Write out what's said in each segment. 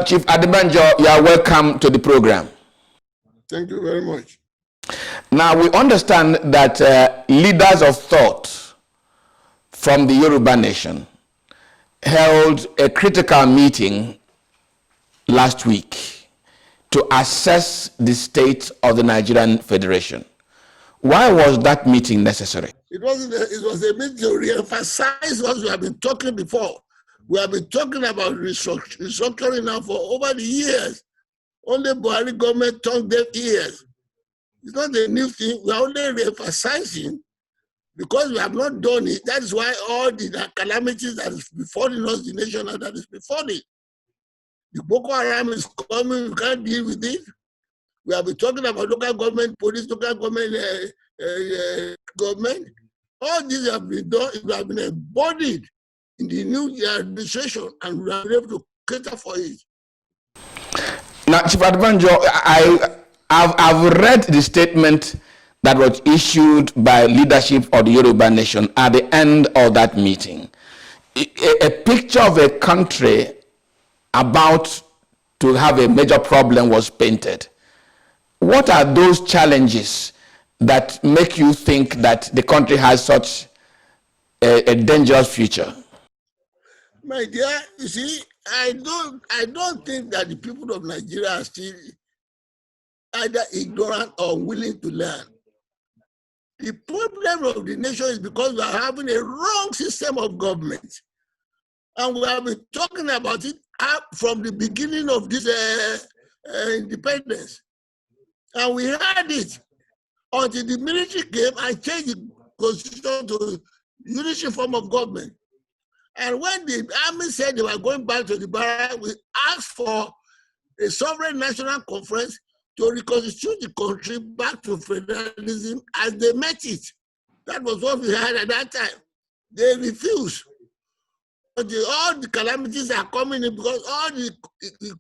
Chief Adebanjo, you are welcome to the program. Thank you very much. Now, we understand that leaders of thought from the Yoruba nation held a critical meeting last week to assess the state of the Nigerian Federation. Why was that meeting necessary? It was a meeting to re-emphasize what we have been talking before. We have been talking about restructuring now for over the years. Only Buhari government turned deaf ears. It's not a new thing. We are only re-emphasizing because we have not done it. That is why all the calamities that is befalling us, the nation that is befalling. The Boko Haram is coming, we can't deal with it. We have been talking about local government, police, local government, government. All these have been done, it have been embodied in the new administration, and we are able to cater for it. Now, Chief Adebanjo, I've read the statement that was issued by leadership of the Yoruba nation at the end of that meeting. A picture of a country about to have a major problem was painted. What are those challenges that make you think that the country has such a dangerous future? My dear, you see, I don't think that the people of Nigeria are still either ignorant or willing to learn. The problem of the nation is because we are having a wrong system of government. And we have been talking about it from the beginning of this independence. And we had it until the military came and changed the constitution to unitary form of government. And when the army said they were going back to the barrack, we asked for a sovereign national conference to reconstitute the country back to federalism as they met it. That was what we had at that time. They refused. But all the calamities are coming in because all the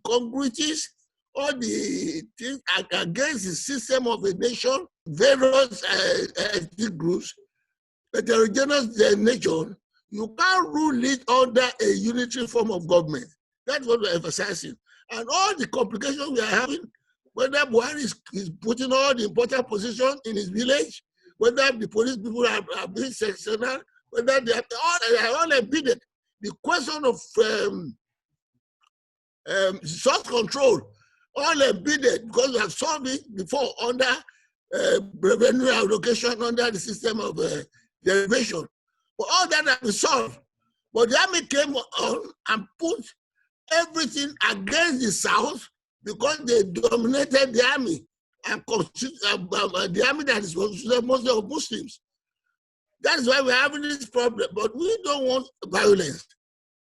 congruities, all the things against the system of a nation, various ethnic groups, heterogeneous nation, you can't rule it under a unitary form of government. That's what we're emphasizing. And all the complications we are having, whether Buhari is putting all the important positions in his village, whether the police people are being sectional, whether they are all embedded. The question of source control, all embedded because we have solved it before under revenue allocation, under the system of derivation. But all that has been solved. But the army came on and put everything against the South because they dominated the army and the army that is mostly of Muslims. That's why we're having this problem. But we don't want violence.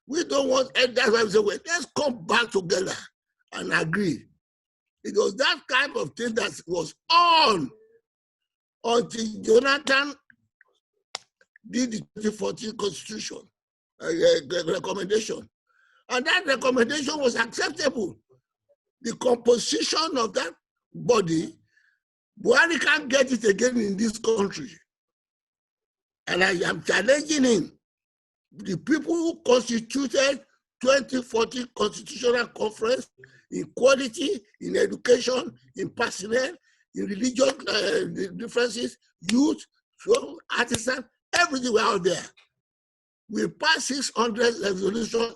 We don't want, and that's why we say, well, let's come back together and agree. It was that kind of thing that was on until Jonathan did the 2014 constitution recommendation. And that recommendation was acceptable. The composition of that body, Buhari can't get it again in this country. And I am challenging him. The people who constituted 2014 Constitutional Conference in quality, in education, in personnel, in religious differences, youth, artisans, everything were out there. We passed 600 resolutions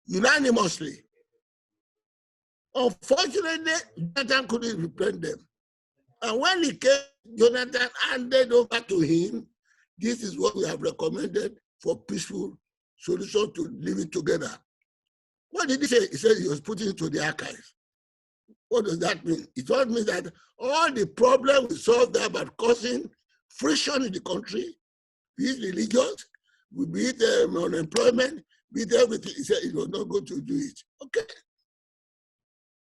unanimously. Unfortunately, Jonathan couldn't reprint them. And when he came, Jonathan handed over to him, this is what we have recommended for peaceful solution to living together. What did he say? He said he was putting it to the archives. What does that mean? It all means that all the problems we solved there about causing friction in the country, be it religious, be it unemployment, be it everything, he said he was not going to do it. Okay.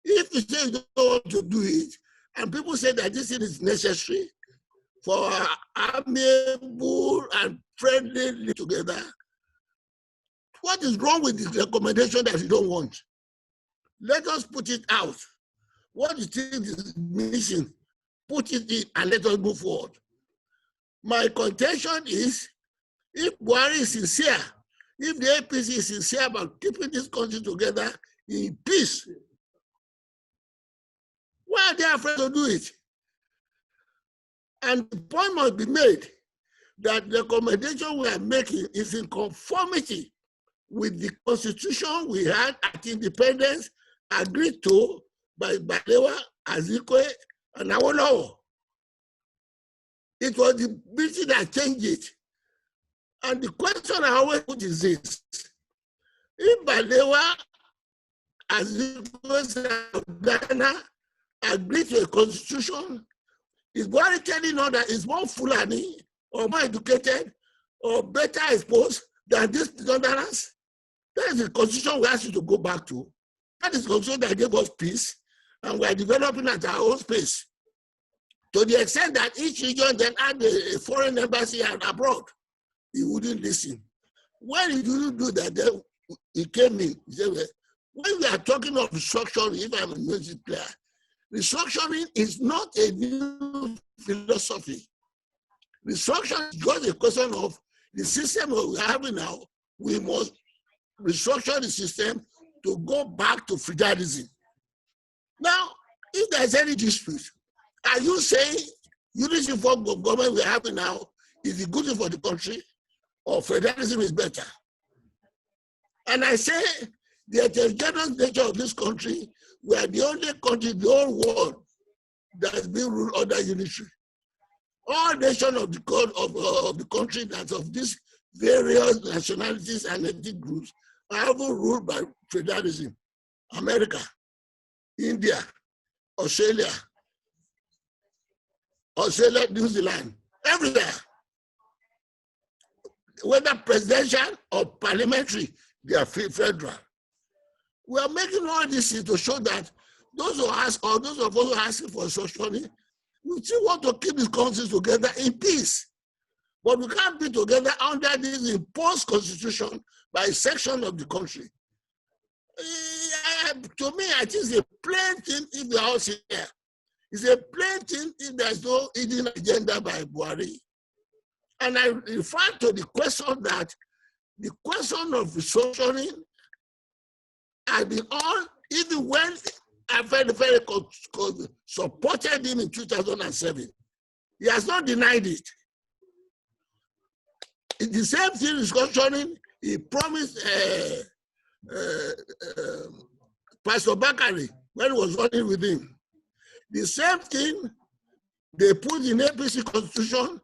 If you say you don't want to do it, and people say that this thing is necessary for amiable and friendly live together, what is wrong with this recommendation that you don't want? Let us put it out. What you think is missing, put it in and let us move forward. My contention is, if Buhari is sincere, if the APC is sincere about keeping this country together, in peace. Why are they afraid to do it? And the point must be made that the recommendation we are making is in conformity with the constitution we had at independence, agreed to by Balewa, Azikwe, and Awolowo. It was the British that changed it. And the question I always put is this: if Balewa, Azikwe, Ghana agreed to a constitution, is Buhari telling us that it's more Fulani or more educated or better exposed than these Northerners? That is the constitution we ask you to go back to. That is the constitution that gave us peace, and we are developing at our own pace. To the extent that each region then had a foreign embassy and abroad, he wouldn't listen. When he didn't do that, then he came in. He said, well, when we are talking of restructuring, if I'm making it clear, restructuring is not a new philosophy. Restructuring is just a question of the system we are having now. We must restructure the system to go back to federalism. Now, if there's any dispute, are you saying unity form of government we are having now is the good thing for the country, or federalism is better? And I say the heterogeneous nature of this country, we are the only country in the whole world that has been ruled under unitary. All nations of the country that of these various nationalities and ethnic groups are even ruled by federalism. America, India, Australia, New Zealand, everywhere. Whether presidential or parliamentary, they are federal. We are making all this to show that those who ask, or those of us who are asking for restructuring, we still want to keep these countries together in peace. But we can't be together under this imposed constitution by a section of the country. To me, I think it's a plain thing if the House is here. It's a plain thing if there's no hidden agenda by Buhari. And I refer to the question that the question of restructuring has been on, even when Afenifere supported him in 2007. He has not denied it. It's the same thing restructuring he promised Pastor Bakari when he was running with him. The same thing they put in APC constitution,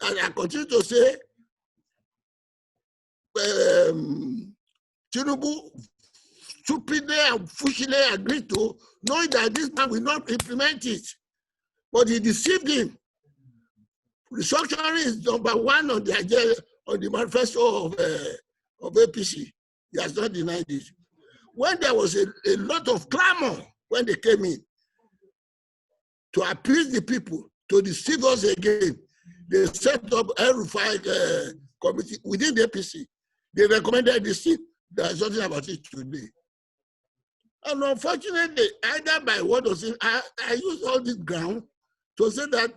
and I continue to say, Tinubu stupidly and foolishly agreed to, knowing that this man will not implement it. But he deceived him. Restructuring is number one on the agenda, on the manifesto of APC. He has not denied it. When there was a lot of clamor when they came in to appease the people, to deceive us again, they set up a committee within the APC. They recommended this thing. There's nothing about it today. And unfortunately, either by what was it, I use all this ground to say that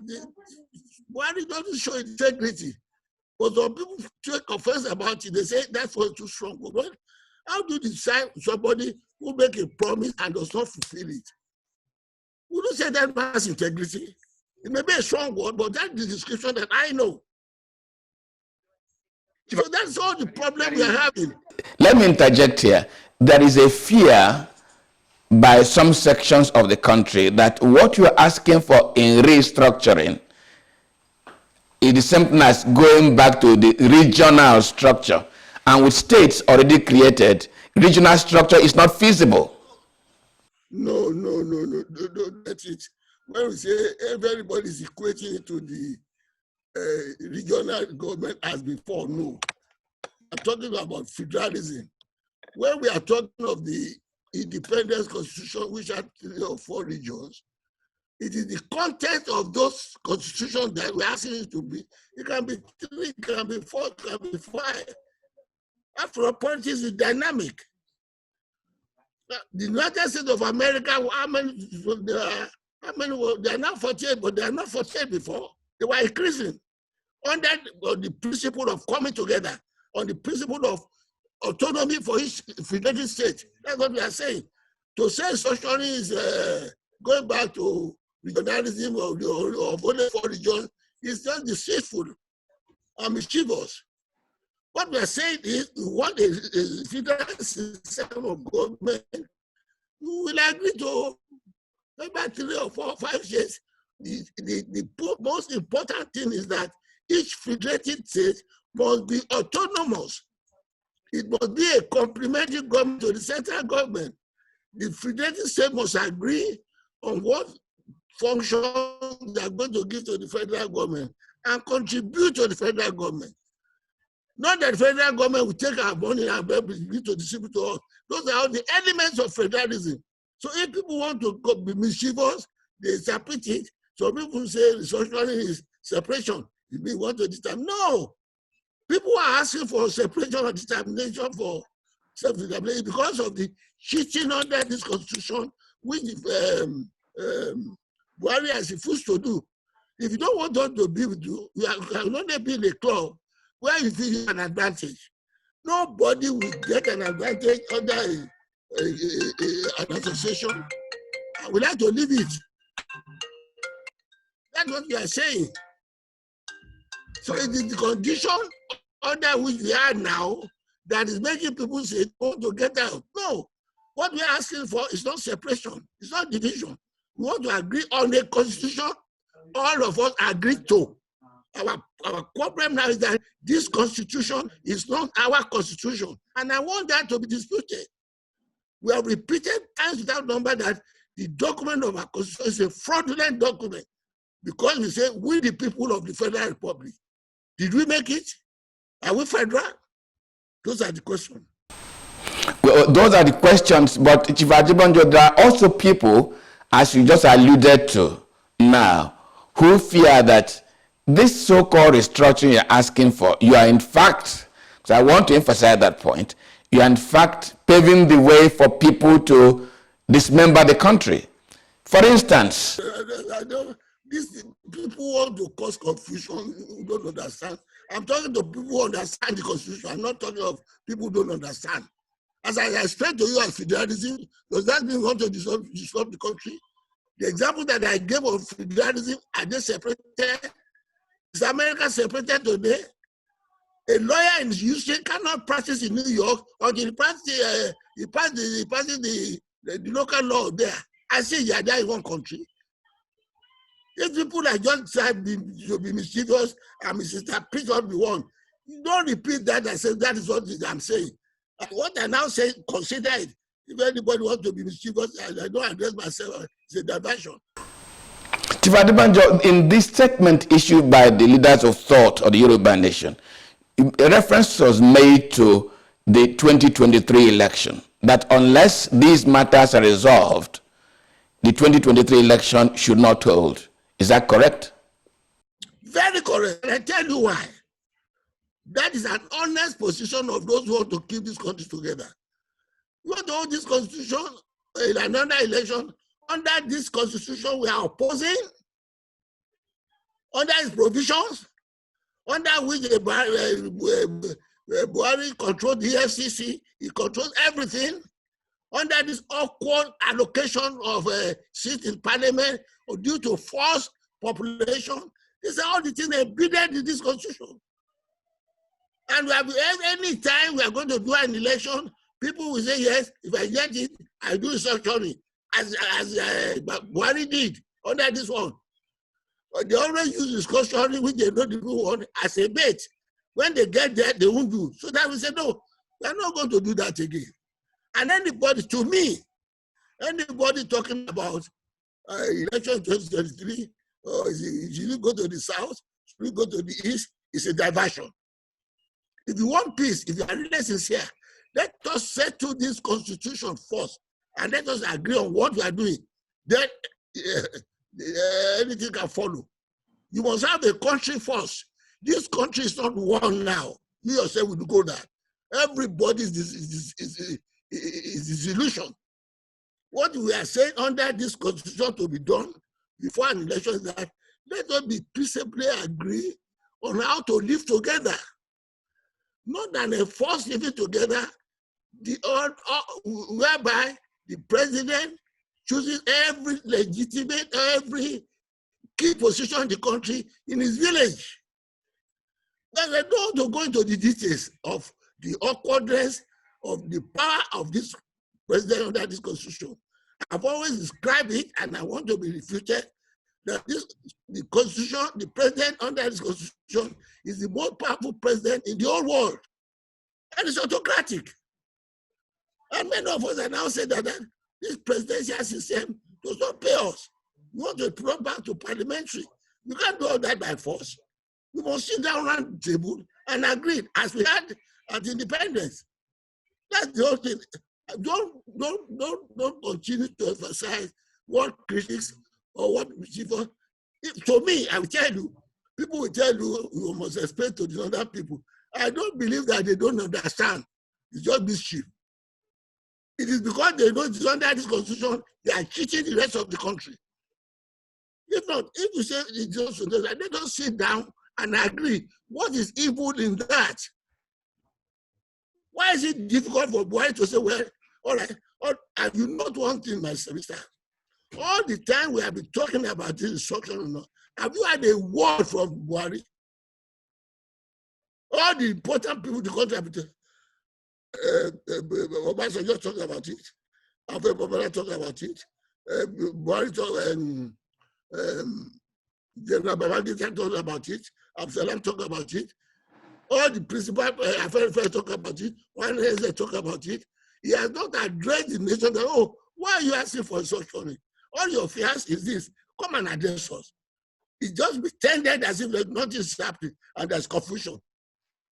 Buhari doesn't show integrity. But some people take offense about it. They say that's what's too strong. But how do you decide somebody who makes a promise and does not fulfill it? We don't say that has integrity. It may be a strong word, but that's the description that I know. So that's all the problem we are having. Let me interject here. There is a fear by some sections of the country that what you are asking for in restructuring is the same thing as going back to the regional structure. And with states already created, regional structure is not feasible. No, that's it. When we say everybody is equating it to the regional government as before, no. I'm talking about federalism. When we are talking of the independence constitution, which are 3 or 4 regions, it is the content of those constitutions that we're asking it to be. It can be 3, it can be 4, it can be 5. After all, politics is dynamic. The United States of America, how many they are now 48, but they are not 48 before. They were increasing under the principle of coming together, on the principle of autonomy for each federated state. That's what we are saying. To say socialism is going back to regionalism of only 4 regions is just deceitful and mischievous. What we are saying is we want a federal system of government. We will agree to about 3 or 4 or 5 years. The most important thing is that each federated state must be autonomous. It must be a complementary government to the central government. The federated state must agree on what functions they are going to give to the federal government and contribute to the federal government. Not that the federal government will take our money and be to distribute to us. Those are all the elements of federalism. So if people want to be mischievous, they interpret it. So people say socialism is separation. If we want to determine, no. People are asking for separation or determination for self-determination because of the cheating under this constitution, which Buhari has refused to do. If you don't want us to be with you, you can only be in a club where you feel you have an advantage. Nobody will get an advantage under an association. I would like to leave it. That's what you are saying. So it is the condition under which we are now that is making people say, want to get out. No. What we are asking for is not separation. It's not division. We want to agree on a constitution all of us agree to. Our problem now is that this constitution is not our constitution. And I want that to be disputed. We have repeated times without number that the document of our constitution is a fraudulent document because we say we the people of the Federal Republic. Did we make it? Are we federal? Those are the questions. Well, those are the questions, but Chief Adebanjo, there are also people, as you just alluded to now, who fear that this so-called restructuring you're asking for, you are in fact, so I want to emphasize that point, you are in fact paving the way for people to dismember the country. For instance, These people want to cause confusion who don't understand. I'm talking to people who understand the constitution. I'm not talking of people who don't understand. As I explained to you as federalism, does that mean we want to dissolve the country? The example that I gave of federalism, are they separated? Is America separated today? A lawyer in Houston cannot practice in New York until he passes the local law there. I say you are there in one country. If people are just trying to be mischievous and misinterpret what we want, you don't repeat that and say that is what I'm saying. And what I now say, consider it. If anybody wants to be mischievous, I don't address myself, it's a diversion. Chief Adebanjo, in this statement issued by the leaders of thought of the Yoruba nation, a reference was made to the 2023 election, that unless these matters are resolved, the 2023 election should not hold. Is that correct? Very correct. And I tell you why. That is an honest position of those who want to keep this country together. You want to hold this constitution in another election. Under this constitution, we are opposing. Under its provisions, under which Buhari controlled the FCC, he controls everything. Under this awkward allocation of seats in parliament due to forced population, these are all the things embedded in this constitution. And we have, any time we are going to do an election, people will say, yes, if I get it, I do restructuring, as Buhari did under this one. But they always use restructuring, which they know the people want, as a bait. When they get there, they won't do. So that we say, no, we are not going to do that again. And anybody, to me, anybody talking about election 2023, or should you go to the south, should you go to the east, it's a diversion. If you want peace, if you are really sincere, let us settle this constitution first, and let us agree on what we are doing. Then anything can follow. You must have a country first. This country is not one now. You yourself will go there. Everybody is disillusioned. What we are saying under this constitution to be done before an election is that let us be peaceably agree on how to live together. not than a force living together, whereby the president chooses every legitimate, every key position in the country in his village. Then I don't want to go into the details of the awkwardness of the power of this president under this constitution. I've always described it, and I want to be refuted, that the constitution, the president under this constitution is the most powerful president in the whole world. And it's autocratic. And many of us are now saying that this presidential system does not pay us. We want to throw back to parliamentary. We can't do all that by force. We must sit down around the table and agree, as we had at independence. That's the whole thing. Don't continue to emphasize what critics or what people. To me, I will tell you, people will tell you you must explain to the other people. I don't believe that they don't understand. It's just mischief. It is because they know it's under this constitution, they are cheating the rest of the country. If not, if you say it's just let us sit down and agree. What is evil in that? Why is it difficult for Buhari to say, well, all right, have you not one thing, my sister? All the time we have been talking about this instruction or not, have you had a word from Buhari? All the important people in the country have been Obasanjo talked about it. Afenifere talked about it. Buhari talked, General Babangida talked about it. Absalom talked about it. All the principal Afenifere talk about it. One they talk about it. He has not addressed the nation that, oh, why are you asking for such money? All your fears is this. Come and address us. It just pretended as if nothing is happening and there's confusion.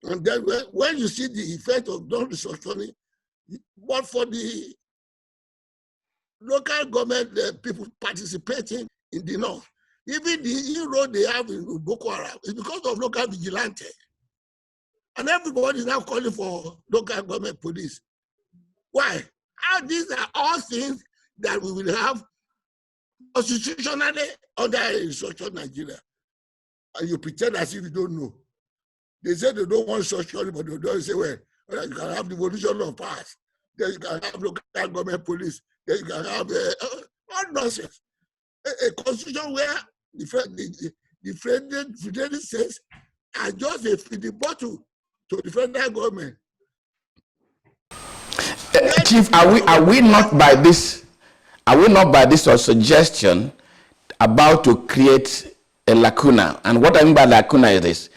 And then when you see the effect of non-restructuring, but for the local government people participating in the north, even the inroad they have in Boko Haram is because of local vigilante. And everybody is now calling for local government police. Why? These are all things that we will have constitutionally under a structured Nigeria. And you pretend as if you don't know. They say they don't want structuring, but they don't say, well, you can have devolution of powers. Then you can have local government police. Then you can have all nonsense. A constitution where the federal states are just a feeding bottle to the federal government. Chief, are we not by this suggestion about to create a lacuna? And what I mean by lacuna is this: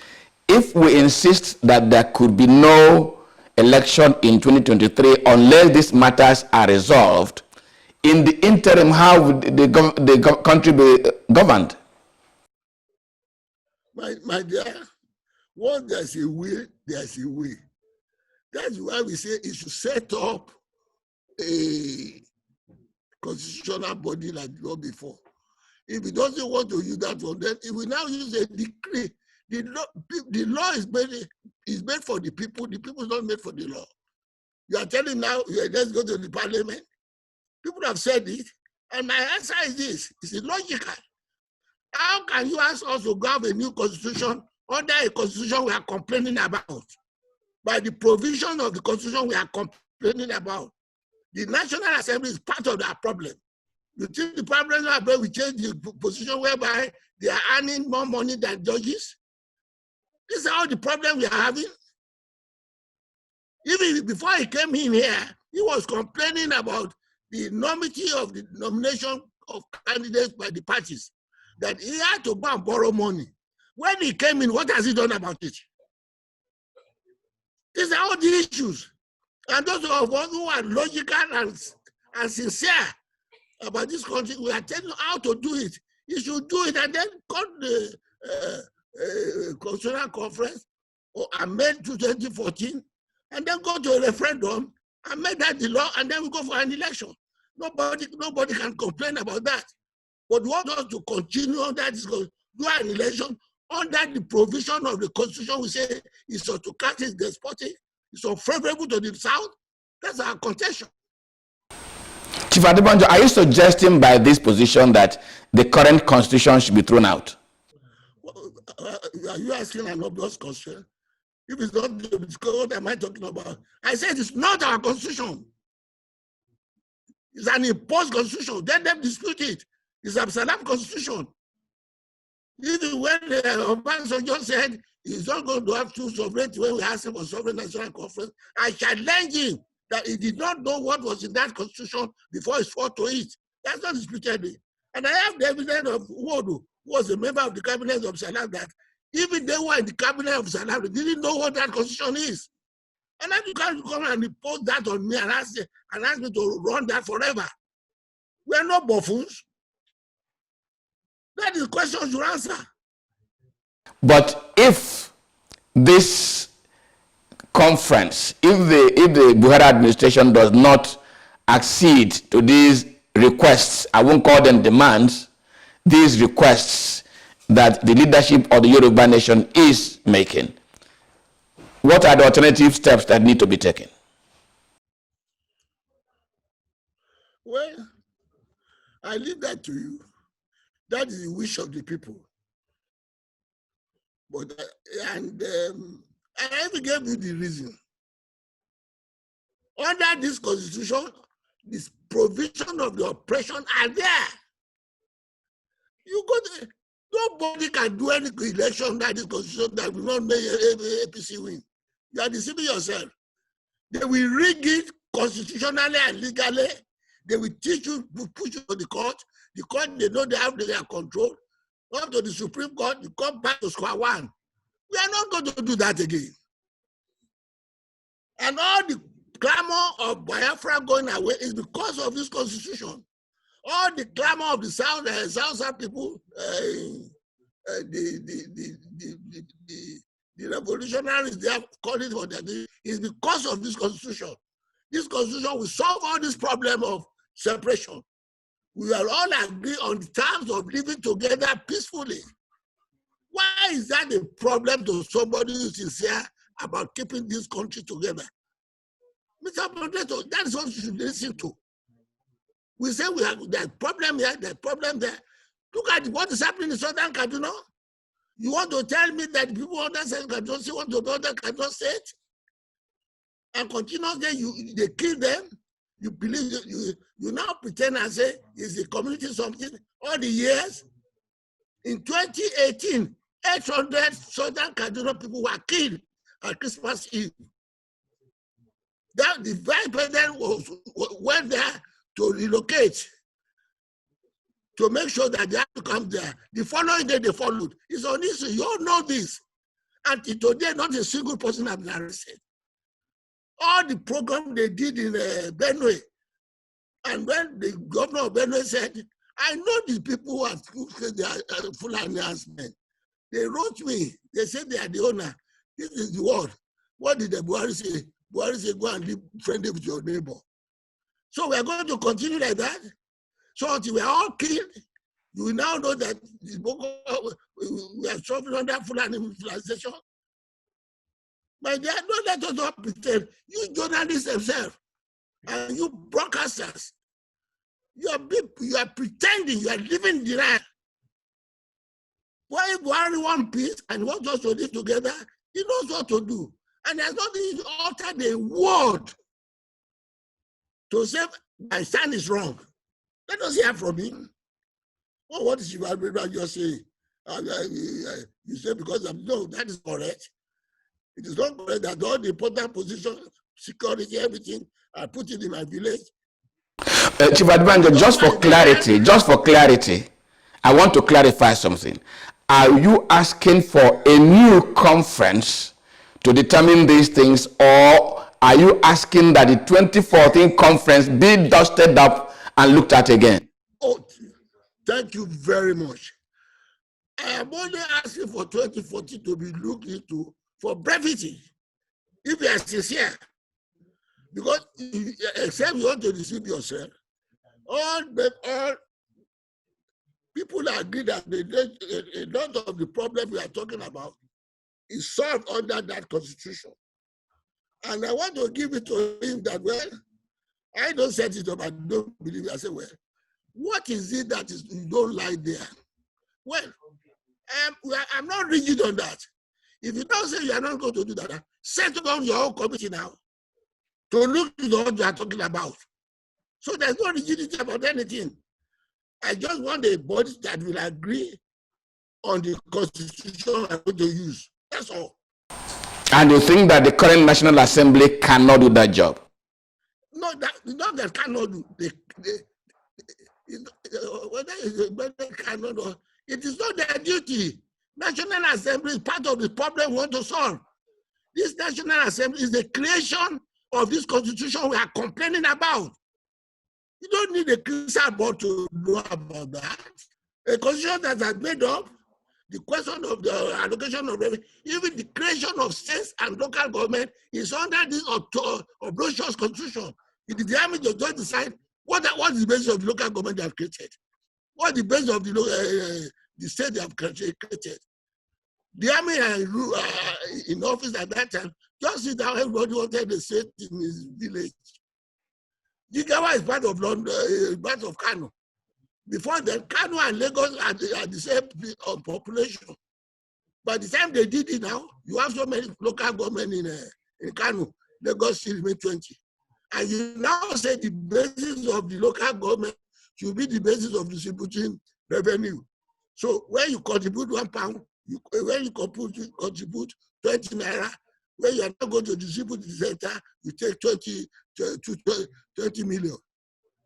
if we insist that there could be no election in 2023 unless these matters are resolved, in the interim, how would the country be governed? My dear, once there's a will, there's a way. That's why we say it should set up a constitutional body like the one before. If it doesn't want to use that one, then it will now use a decree. The law is made for the people. The people is not made for the law. You are telling now, let's go to the parliament. People have said it, and my answer is this: it's illogical. How can you ask us to have a new constitution under a constitution we are complaining about? By the provision of the constitution we are complaining about, the National Assembly is part of that problem. You think the problem is where we change the position whereby they are earning more money than judges? This is all the problem we are having. Even before he came in here, he was complaining about the enormity of the nomination of candidates by the parties, that he had to go and borrow money. When he came in, what has he done about it? These are all the issues. And those of us who are logical and sincere about this country, we are telling you how to do it. You should do it and then call the constitutional conference or amend to 2014 and then go to a referendum and make that the law, and then we go for an election. Nobody can complain about that. But we want us to continue on that, do an election under the provision of the constitution. We say it's autocratic, despotic, it's unfavorable to the South. That's our contention. Chief Adebanjo, are you suggesting by this position that the current constitution should be thrown out? Are you asking an obvious question? If it's not, what am I talking about? I said it's not our constitution. It's an imposed constitution. Let them dispute it. It's Absalom constitution. Even when Obasanjo just said he's not going to have two sovereignty when we asked him for sovereign national conference, I challenge him that he did not know what was in that constitution before he swore to it. That's not disputed. And I have the evidence of Wodu, who was a member of the cabinet of Salam, that even they were in the cabinet of Salam, they didn't know what that constitution is. And then you can't come and impose that on me and ask me to run that forever. We are not buffoons. That is the question you answer. But if this conference, if the Buhari administration does not accede to these requests, I won't call them demands, these requests that the leadership of the Yoruba nation is making, what are the alternative steps that need to be taken? Well, I leave that to you. That is the wish of the people. But I even gave you the reason. Under this constitution, this provision of the oppression are there. You go to, nobody can do any election under this constitution that will not make APC win. You are deceiving yourself. They will rig it constitutionally and legally. They will teach you, push you to the court. The court, they know they have their control. Up to the Supreme Court, you come back to square one. We are not going to do that again. And all the clamor of Biafra going away is because of this constitution. All the clamor of the South people, the revolutionaries, they have called it for that, is because of this constitution. This constitution will solve all this problem of separation. We will all agree on the terms of living together peacefully. Why is that a problem to somebody who is sincere about keeping this country together? Mr. Moderator, that is what you should listen to. We say we have that problem here, that problem there. Look at what is happening in Southern Kaduna. You want to tell me that people on that side Kaduna State want to go to Kaduna State? And continuously they kill them. You believe, you now pretend and say, is the community something? All the years, in 2018, 800 Southern Kaduna people were killed at Christmas Eve. That the vice president went there to relocate, to make sure that they have to come there. The following day they followed. It's on issue. You all know this. Until today, not a single person has been arrested. All the program they did in Benue, and when the governor of Benue said, I know these people who are full announcement. They wrote me, they said they are the owner. This is the word. What did the Buhari say? Buhari said, go and live friendly with your neighbor. So we are going to continue like that. So until we are all killed, you will now know that we are suffering under full civilization. But they are not let us not pretend. You journalists themselves and you broadcasters, you are pretending, you are living denial. Why Buhari want peace and wants us to live together, he knows what to do. And there's nothing to alter the word to say my stand is wrong. Let us hear from him. Oh, what is Adebanjo just saying? You say because no, that is correct. It is not correct that all the important positions, security, everything, I put it in my village. Chief Adebanjo, just for clarity, I want to clarify something. Are you asking for a new conference to determine these things, or are you asking that the 2014 conference be dusted up and looked at again? Oh, thank you very much. I am only asking for 2014 to be looked into for brevity, if you are sincere. Because except you want to deceive yourself, all people agree that a lot of the problem we are talking about is solved under that constitution. And I want to give it to him that, well, I don't set it up, I don't believe it. I say, well, what is it that is you don't like there? Well, I'm not rigid on that. If you don't say you are not going to do that, set down your own committee now to look at what you are talking about. So there's no rigidity about anything. I just want a body that will agree on the constitution I'm going to use. That's all. And you think that the current National Assembly cannot do that job? No, not that cannot do. Whether they cannot do, it is not their duty. National Assembly is part of the problem we want to solve. This National Assembly is the creation of this constitution we are complaining about. You don't need a crystal ball to know about that. A constitution that has made up the question of the allocation of revenue, even the creation of states and local government is under this obnoxious constitution. It is the army to just decide what is the basis of the local government they have created, what is the basis of the state they have created. The army in office at that time, just see how everybody wanted the state in his village. Jigawa is part of London, part of Kano. Before then, Kano and Lagos are the same population. By the time they did it now, you have so many local government in Kano. Lagos still remain 20. And you now say the basis of the local government should be the basis of distributing revenue. So when you contribute £1, when you contribute 20 naira, when you are not going to distribute the center, you take 20 million.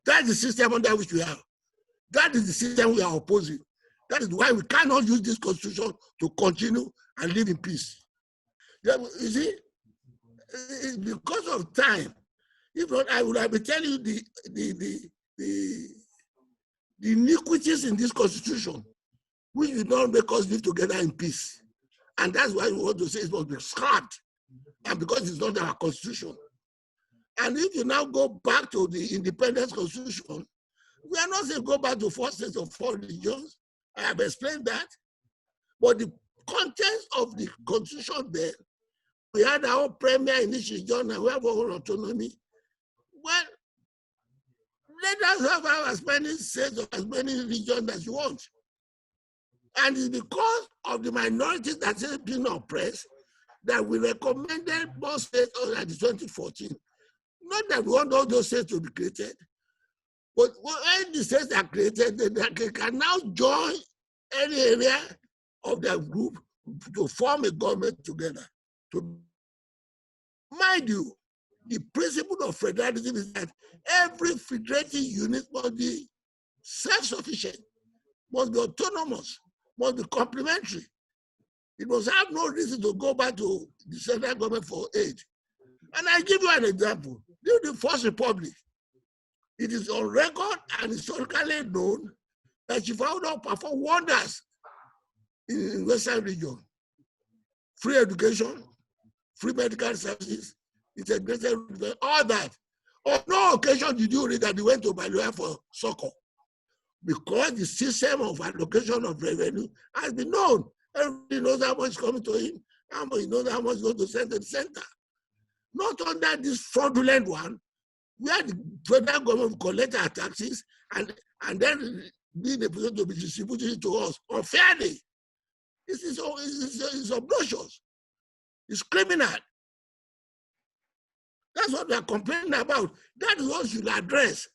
That's the system under which we have. That is the system we are opposing. That is why we cannot use this constitution to continue and live in peace. You see, it's because of time. If not, I would have been telling you the iniquities in this constitution, which will not make us live together in peace. And that's why we want to say it must be scrapped. And because it's not our constitution. And if you now go back to the independence constitution, we are not saying go back to 4 states or 4 regions. I have explained that. But the content of the constitution there, we had our own premier in each region and we have our own autonomy. Well, let us have as many states or as many regions as you want. And it's because of the minorities that are being oppressed that we recommended more states at the 2014. Not that we want all those states to be created, but when the states are created, they can now join any area of their group to form a government together. Mind you, the principle of federalism is that every federating unit must be self-sufficient, must be autonomous, must be complementary. It must have no reason to go back to the central government for aid. And I give you an example. During the First Republic, it is on record and historically known that Chieftain performed wonders in the Western region. Free education, free medical services, integrated, all that. On no occasion did you read that he went to Balua for soccer. Because the system of allocation of revenue has been known. Everybody knows how much is coming to him, he knows how much is going to send to the center. Not under this fraudulent one, where the federal government collect our taxes and then be in a position to be distributed to us unfairly. It's obnoxious. It's criminal. That's what we are complaining about. That is what we should address.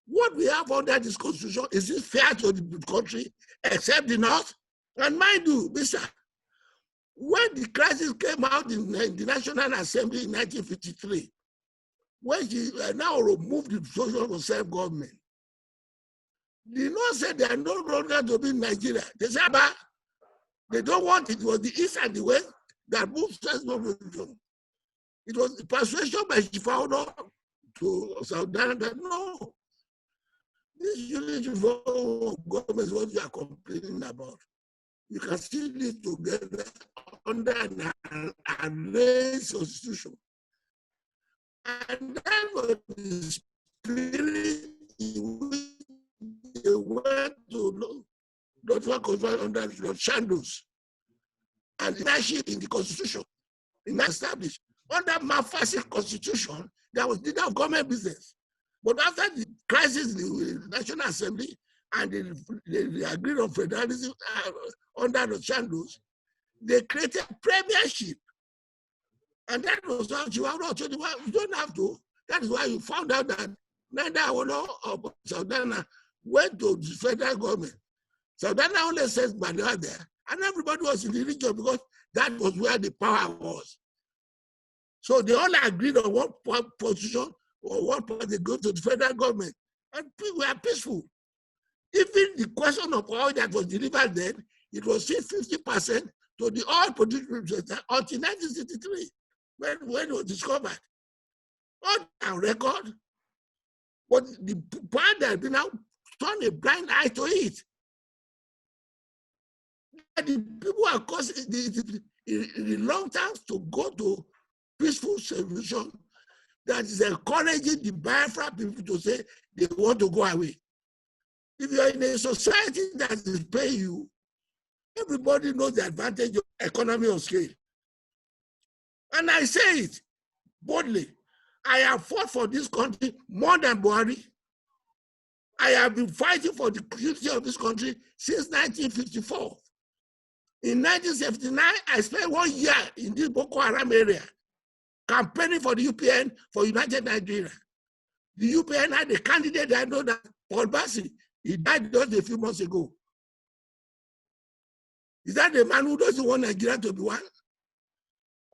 What we have under this constitution, is it fair to the country, except the North? And mind you, Mr. When the crisis came out in the National Assembly in 1953, when she now removed the social for self-government, the North said they are no longer to be in Nigeria. They said, but they don't want it. It was the East and the West that moved self-government. It was persuasion by Chieftain to South Sudan that no, this unity of government is what you are complaining about. You can still live together under an arranged constitution. And that was the spirit in which they went to not control under Shandos. And leadership in the constitution, in established. Under Mafasi constitution, there was leader of government business. But after the crisis in the National Assembly and the agreement of federalism under the Shandos, they created premiership. And that was how you don't have to. That is why you found out that neither Awolowo or Sardauna went to the federal government. Sardauna only says Balewa there, and everybody was in the region because that was where the power was. So they all agreed on what position or what part they go to the federal government, and people were peaceful. Even the question of oil that was delivered then, it was still 50% to the oil producing until 1963, when it was discovered. On record, but the part that we now turn a blind eye to it. The people are causing the reluctance to go to peaceful solution that is encouraging the Biafra people to say they want to go away. If you're in a society that is paying you, everybody knows the advantage of economy of scale. And I say it boldly. I have fought for this country more than Buhari. I have been fighting for the unity of this country since 1954. In 1979, I spent 1 year in this Boko Haram area, campaigning for the UPN, for United Nigeria. The UPN had a candidate I know, that Paul Bassi. He died just a few months ago. Is that the man who doesn't want Nigeria to be one?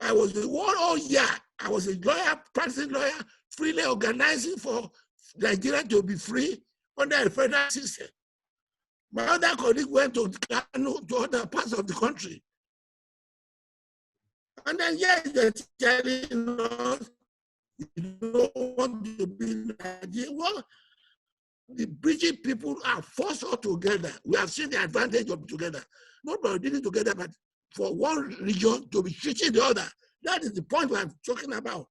I was the one all year. I was a lawyer, practicing lawyer, freely organizing for Nigeria to be free under a federal system. My other colleague went to Kano, to other parts of the country. And then, yes, they're telling us you don't want to be Nigeria. Well, the British people are forced all together. We have seen the advantage of together. Not by doing it together, but for one region to be treating the other. That is the point we are talking about.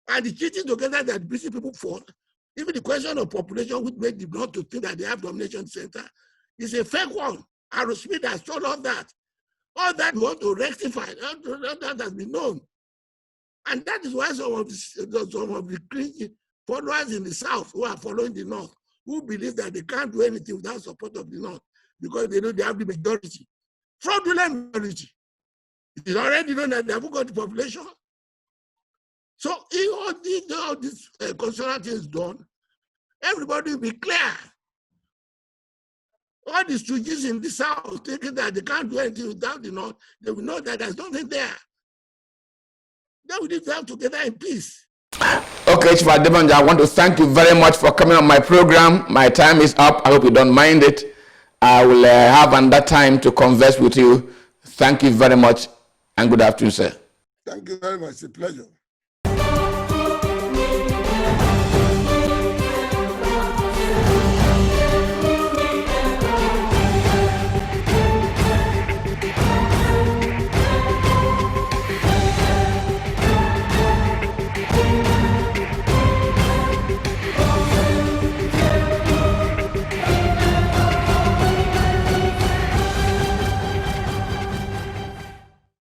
And the treating together that British people fought, even the question of population would make the North to think that they have domination center, is a fake one. Aaron Smith has told all that. All that we want to rectify, all that has been known. And that is why some of the followers in the South who are following the North, who believe that they can't do anything without support of the North, because they know they have the majority. Fraudulent majority. It is already known that they haven't got the population. So if all these constitutional is done, everybody will be clear. All the stooges in the South thinking that they can't do anything without the North, they will know that there's nothing there. They will live down together in peace. Okay, Chief Adebanjo, I want to thank you very much for coming on my program. My time is up. I hope you don't mind it. I will have another time to converse with you. Thank you very much, and good afternoon, sir. Thank you very much. It's a pleasure.